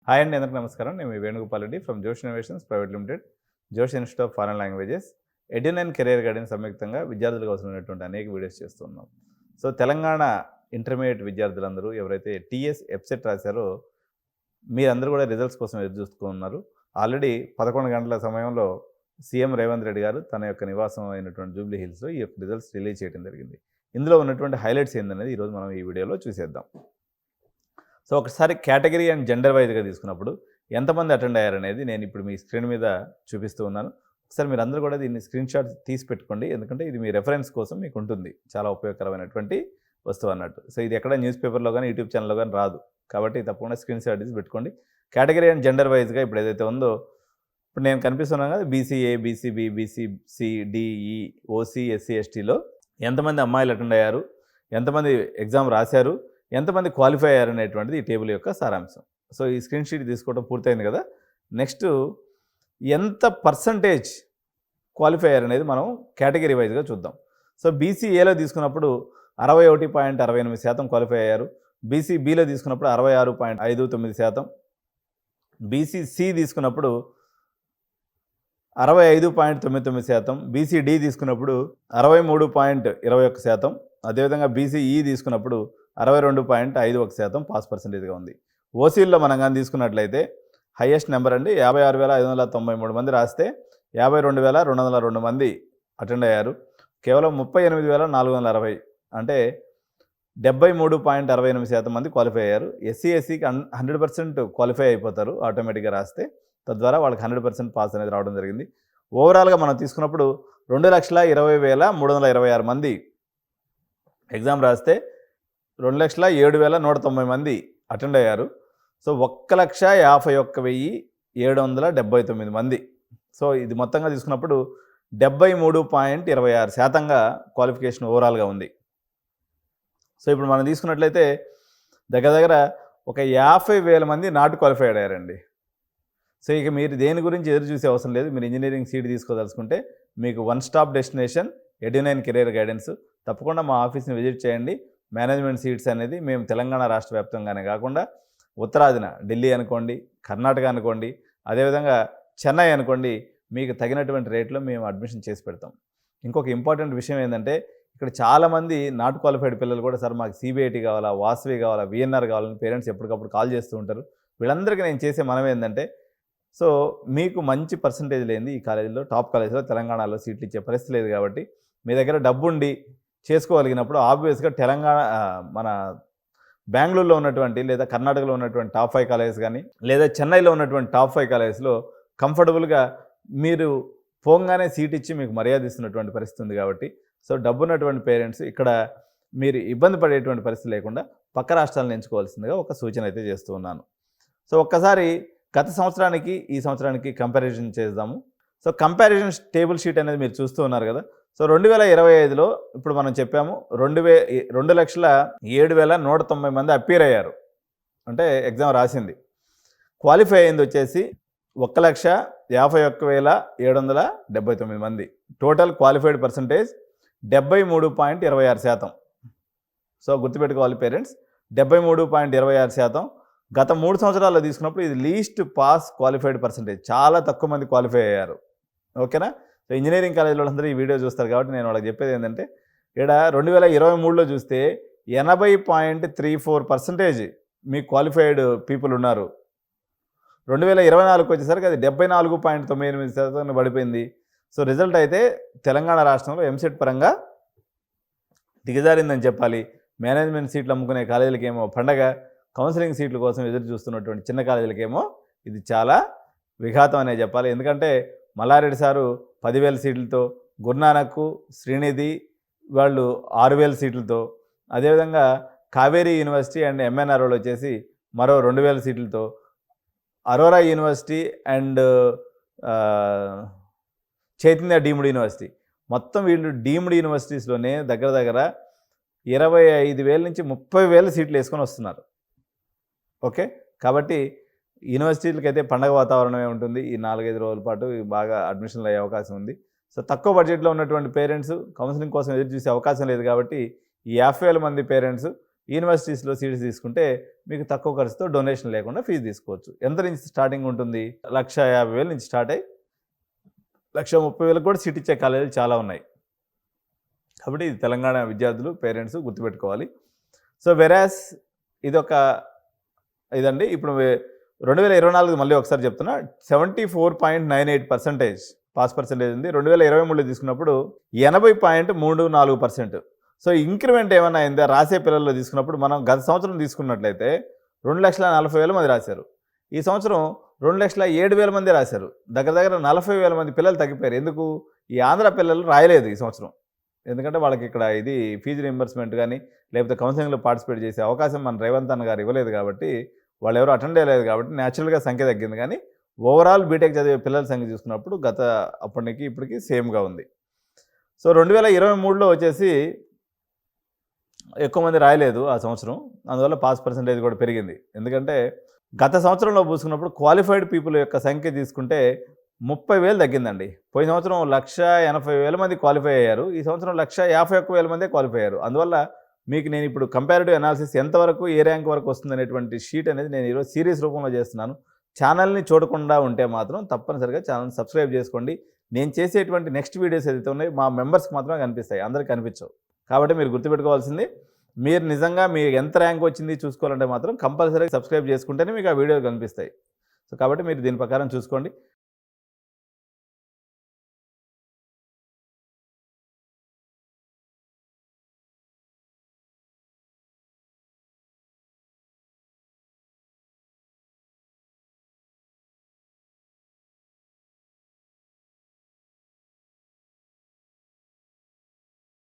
Hi అండి, అందరికీ నమస్కారం. నేను మీ Venugopal Reddy from Josh Innovations Private Limited, Josh Institute of Foreign Languages, Edunine Career Guidance సంయుక్తంగా విద్యార్థులకు అవసరమైనటువంటి అనేక వీడియోస్ చేస్తున్నాం. సో తెలంగాణ ఇంటర్మీడియట్ విద్యార్థులందరూ ఎవరైతే టీఎస్ ఎఫ్సెట్ రాశారో మీరందరూ కూడా రిజల్ట్స్ కోసం ఎదురు చూస్తున్నారు. ఆల్రెడీ 11 గంటల సమయంలో సీఎం రేవంత్ రెడ్డి గారు తన యొక్క నివాసం అయినటువంటి జూబ్లీ హిల్స్లో ఈ యొక్క రిజల్ట్స్ రిలీజ్ చేయడం జరిగింది. ఇందులో ఉన్నటువంటి హైలైట్స్ ఏందనేది ఈరోజు మనం ఈ వీడియోలో చూసేద్దాం. సో ఒకసారి కేటగిరీ అండ్ జెండర్ వైజ్గా తీసుకున్నప్పుడు ఎంతమంది అటెండ్ అయ్యారనేది నేను ఇప్పుడు మీ స్క్రీన్ మీద చూపిస్తూ ఉన్నాను. ఒకసారి మీరు అందరూ కూడా దీన్ని స్క్రీన్ షాట్ తీసి పెట్టుకోండి, ఎందుకంటే ఇది మీ రెఫరెన్స్ కోసం మీకు ఉంటుంది. చాలా ఉపయోగకరమైనటువంటి వస్తువు అన్నట్టు. సో ఇది ఎక్కడ న్యూస్ పేపర్లో కానీ యూట్యూబ్ ఛానల్లో కానీ రాదు, కాబట్టి తప్పకుండా స్క్రీన్ షాట్ తీసి పెట్టుకోండి. కేటగిరీ అండ్ జెండర్ వైజ్గా ఇప్పుడు ఏదైతే ఉందో, ఇప్పుడు నేను కనిపిస్తున్నాను కదా, BCA, BCB, BCC, DE, OC, SC, ఎస్టీలో ఎంతమంది అమ్మాయిలు అటెండ్ అయ్యారు, ఎంతమంది ఎగ్జామ్ రాశారు, ఎంతమంది క్వాలిఫై అయ్యారు అనేటువంటిది ఈ టేబుల్ యొక్క సారాంశం. సో ఈ స్క్రీన్ షీట్ తీసుకోవడం పూర్తయింది కదా. నెక్స్ట్ ఎంత పర్సంటేజ్ క్వాలిఫై అయ్యారు అనేది మనం కేటగిరీ వైజ్గా చూద్దాం. సో బీసీఏలో తీసుకున్నప్పుడు 61.68% క్వాలిఫై అయ్యారు. బీసీబీలో తీసుకున్నప్పుడు 66.59%, బీసీసీ తీసుకున్నప్పుడు 65.99%, బీసీడీ తీసుకున్నప్పుడు 63.21%, అదేవిధంగా బీసీఈ తీసుకున్నప్పుడు 62.51% పాస్ పర్సెంటేజ్గా ఉంది. ఓసీల్లో మనం కానీ తీసుకున్నట్లయితే హైయెస్ట్ నెంబర్ అండి, 56,593 మంది రాస్తే 52,202 మంది అటెండ్ అయ్యారు. కేవలం 38,460 అంటే 73.68% మంది క్వాలిఫై అయ్యారు. ఎస్సీ ఎస్సీకి 100% క్వాలిఫై అయిపోతారు ఆటోమేటిక్గా రాస్తే, తద్వారా వాళ్ళకి 100% పాస్ అనేది రావడం జరిగింది. ఓవరాల్గా మనం తీసుకున్నప్పుడు 2,20,326 మంది ఎగ్జామ్ రాస్తే 2,07,190 మంది అటెండ్ అయ్యారు. సో 1,51,779 మంది. సో ఇది మొత్తంగా తీసుకున్నప్పుడు 73.26% క్వాలిఫికేషన్ ఓవరాల్గా ఉంది. సో ఇప్పుడు మనం తీసుకున్నట్లయితే దగ్గర దగ్గర ఒక 50,000 మంది నాట్ క్వాలిఫైడ్ అయ్యారండి. సో ఇక మీరు దేని గురించి ఎదురు చూసే అవసరం లేదు. మీరు ఇంజనీరింగ్ సీట్ తీసుకోదలుచుకుంటే మీకు one stop destination Edunine Career Guidance. తప్పకుండా మా ఆఫీస్ని విజిట్ చేయండి. మేనేజ్మెంట్ సీట్స్ అనేది మేము తెలంగాణ రాష్ట్ర వ్యాప్తంగానే కాకుండా ఉత్తరాదిన ఢిల్లీ అనుకోండి, కర్ణాటక అనుకోండి, అదేవిధంగా చెన్నై అనుకోండి, మీకు తగినటువంటి రేట్లో మేము అడ్మిషన్ చేసి పెడతాం. ఇంకొక ఇంపార్టెంట్ విషయం ఏంటంటే, ఇక్కడ చాలామంది నాట్ క్వాలిఫైడ్ పిల్లలు కూడా సార్ మాకు సిబిఐటీ కావాలా, వాసవి కావాలా, విఎన్ఆర్ కావాలని పేరెంట్స్ ఎప్పటికప్పుడు కాల్ చేస్తూ ఉంటారు. వీళ్ళందరికీ నేను చేసే మనం ఏంటంటే, సో మీకు మంచి పర్సంటేజ్ లేనిది ఈ కాలేజీలో, టాప్ కాలేజీలో తెలంగాణలో సీట్లు ఇచ్చే పరిస్థితి లేదు. కాబట్టి మీ దగ్గర డబ్బుండి చేసుకోగలిగినప్పుడు ఆబ్వియస్గా తెలంగాణ మన బెంగళూరులో ఉన్నటువంటి లేదా కర్ణాటకలో ఉన్నటువంటి టాప్ 5 కాలేజెస్ కానీ లేదా చెన్నైలో ఉన్నటువంటి టాప్ 5 కాలేజెస్లో కంఫర్టబుల్గా మీరు పోగానే సీట్ ఇచ్చి మీకు మర్యాద ఇస్తున్నటువంటి పరిస్థితి ఉంది. కాబట్టి సో డబ్బున్నటువంటి పేరెంట్స్ ఇక్కడ మీరు ఇబ్బంది పడేటువంటి పరిస్థితి లేకుండా పక్క రాష్ట్రాలను ఎంచుకోవాల్సిందిగా ఒక సూచన అయితే చేస్తూ ఉన్నాను. సో ఒక్కసారి గత సంవత్సరానికి ఈ సంవత్సరానికి కంపారిజన్ చేద్దాము. సో కంపారిజన్ టేబుల్ షీట్ అనేది మీరు చూస్తూ ఉన్నారు కదా. సో 2025లో ఇప్పుడు మనం చెప్పాము 2,07,190 మంది అపీర్ అయ్యారు, అంటే ఎగ్జామ్ రాసింది. క్వాలిఫై అయింది వచ్చేసి 1,51,779 మంది. Total qualified percentage 73.26%. సో గుర్తుపెట్టుకోవాలి పేరెంట్స్, 73.26%. గత 3 సంవత్సరాల్లో తీసుకున్నప్పుడు ఇది లీస్ట్ పాస్ క్వాలిఫైడ్ పర్సంటేజ్. చాలా తక్కువ మంది క్వాలిఫై అయ్యారు. ఓకేనా. సో ఇంజనీరింగ్ కాలేజీలో అందరూ ఈ వీడియో చూస్తారు కాబట్టి నేను వాళ్ళకి చెప్పేది ఏంటంటే, ఇక్కడ 2023లో చూస్తే 80.34% మీ క్వాలిఫైడ్ పీపుల్ ఉన్నారు. 2024కి వచ్చేసరికి అది 74.98% పడిపోయింది. సో రిజల్ట్ అయితే తెలంగాణ రాష్ట్రంలో ఎంసెట్ పరంగా దిగజారిందని చెప్పాలి. మేనేజ్మెంట్ సీట్లు అమ్ముకునే కాలేజీలకేమో పండగ, కౌన్సిలింగ్ సీట్ల కోసం ఎదురు చూస్తున్నటువంటి చిన్న కాలేజీలకేమో ఇది చాలా విఘాతం అనే చెప్పాలి. ఎందుకంటే మల్లారెడ్డి సారు 10,000 సీట్లతో, గురునానక్, శ్రీనిధి వాళ్ళు 6,000 సీట్లతో, అదేవిధంగా కావేరీ యూనివర్సిటీ అండ్ ఎంఎన్ఆర్ఓలు వచ్చేసి మరో 2,000 సీట్లతో, Aurora university and Chaitanya deemed university, మొత్తం వీళ్ళు డీమ్డ్ యూనివర్సిటీస్లోనే దగ్గర దగ్గర 25,000 నుంచి 30,000 సీట్లు వేసుకొని వస్తున్నారు. ఓకే. కాబట్టి యూనివర్సిటీలకి అయితే పండగ వాతావరణమే ఉంటుంది. ఈ 4-5 రోజుల పాటు బాగా అడ్మిషన్లు అయ్యే అవకాశం ఉంది. సో తక్కువ బడ్జెట్లో ఉన్నటువంటి పేరెంట్స్ కౌన్సిలింగ్ కోసం ఎదురు చూసే అవకాశం లేదు. కాబట్టి ఈ 50,000 మంది పేరెంట్స్ యూనివర్సిటీస్లో సీట్స్ తీసుకుంటే మీకు తక్కువ ఖర్చుతో డొనేషన్ లేకుండా ఫీజు తీసుకోవచ్చు. ఎంత నుంచి స్టార్టింగ్ ఉంటుంది? 1,50,000 నుంచి స్టార్ట్ అయ్యి 1,30,000 కూడా సీట్ ఇచ్చే కాలేజీలు చాలా ఉన్నాయి. కాబట్టి ఇది తెలంగాణ విద్యార్థులు పేరెంట్స్ గుర్తుపెట్టుకోవాలి. సో వెరాస్ ఇదండి. ఇప్పుడు 2024 మళ్ళీ ఒకసారి చెప్తున్నా, 74.98% పాస్ పర్సెంటేజ్ ఉంది. 2023లో తీసుకున్నప్పుడు 80.34%. సో ఇంక్రిమెంట్ ఏమైనా అయిందా రాసే పిల్లల్లో తీసుకున్నప్పుడు? మనం గత సంవత్సరం తీసుకున్నట్లయితే 2,40,000 మంది రాశారు. ఈ సంవత్సరం 2,07,000 మంది రాశారు. దగ్గర 40,000 మంది పిల్లలు తగ్గిపోయారు. ఎందుకు? ఈ ఆంధ్ర పిల్లలు రాయలేదు ఈ సంవత్సరం. ఎందుకంటే వాళ్ళకి ఇక్కడ ఇది ఫీజు రీయింబర్స్మెంట్ కానీ లేకపోతే కౌన్సిలింగ్లో పార్టిసిపేట్ చేసే అవకాశం మన రేవంత్ అన్న గారు ఇవ్వలేదు కాబట్టి, వాళ్ళు ఎవరు అటెండ్ అయ్యలేదు కాబట్టి న్యాచురల్గా సంఖ్య తగ్గింది. కానీ ఓవరాల్ బీటెక్ చదివే పిల్లల సంఖ్య చూసుకున్నప్పుడు అప్పటికి ఇప్పటికి సేమ్గా ఉంది. సో 2023లో వచ్చేసి ఎక్కువ మంది రాయలేదు ఆ సంవత్సరం. అందువల్ల పాస్ పర్సెంటేజ్ కూడా పెరిగింది. ఎందుకంటే గత సంవత్సరంలో చూసుకున్నప్పుడు క్వాలిఫైడ్ పీపుల్ యొక్క సంఖ్య తీసుకుంటే 30,000 తగ్గిందండి. పోయిన సంవత్సరం 1,80,000 మంది క్వాలిఫై అయ్యారు. ఈ సంవత్సరం 1,51,000 మందే క్వాలిఫై అయ్యారు. అందువల్ల మీకు నేను ఇప్పుడు కంపారిటివ్ అనాలిసిస్ ఎంతవరకు ఏ ర్యాంక్ వరకు వస్తుందనేటువంటి షీట్ అనేది నేను ఈరోజు సిరీస్ రూపంలో చేస్తున్నాను. ఛానల్ని చూడకుండా ఉంటే మాత్రం తప్పనిసరిగా ఛానల్ని సబ్స్క్రైబ్ చేసుకోండి. నేను చేసేటువంటి నెక్స్ట్ వీడియోస్ ఏదైతే ఉన్నాయో మా మెంబర్స్కి మాత్రమే కనిపిస్తాయి, అందరికీ కనిపించవు. కాబట్టి మీరు గుర్తుపెట్టుకోవాల్సింది, మీరు నిజంగా మీకు ఎంత ర్యాంక్ వచ్చింది చూసుకోవాలంటే మాత్రం కంపల్సరీగా సబ్స్క్రైబ్ చేసుకుంటేనే మీకు ఆ వీడియోలు కనిపిస్తాయి. సో కాబట్టి మీరు దీని ప్రకారం చూసుకోండి.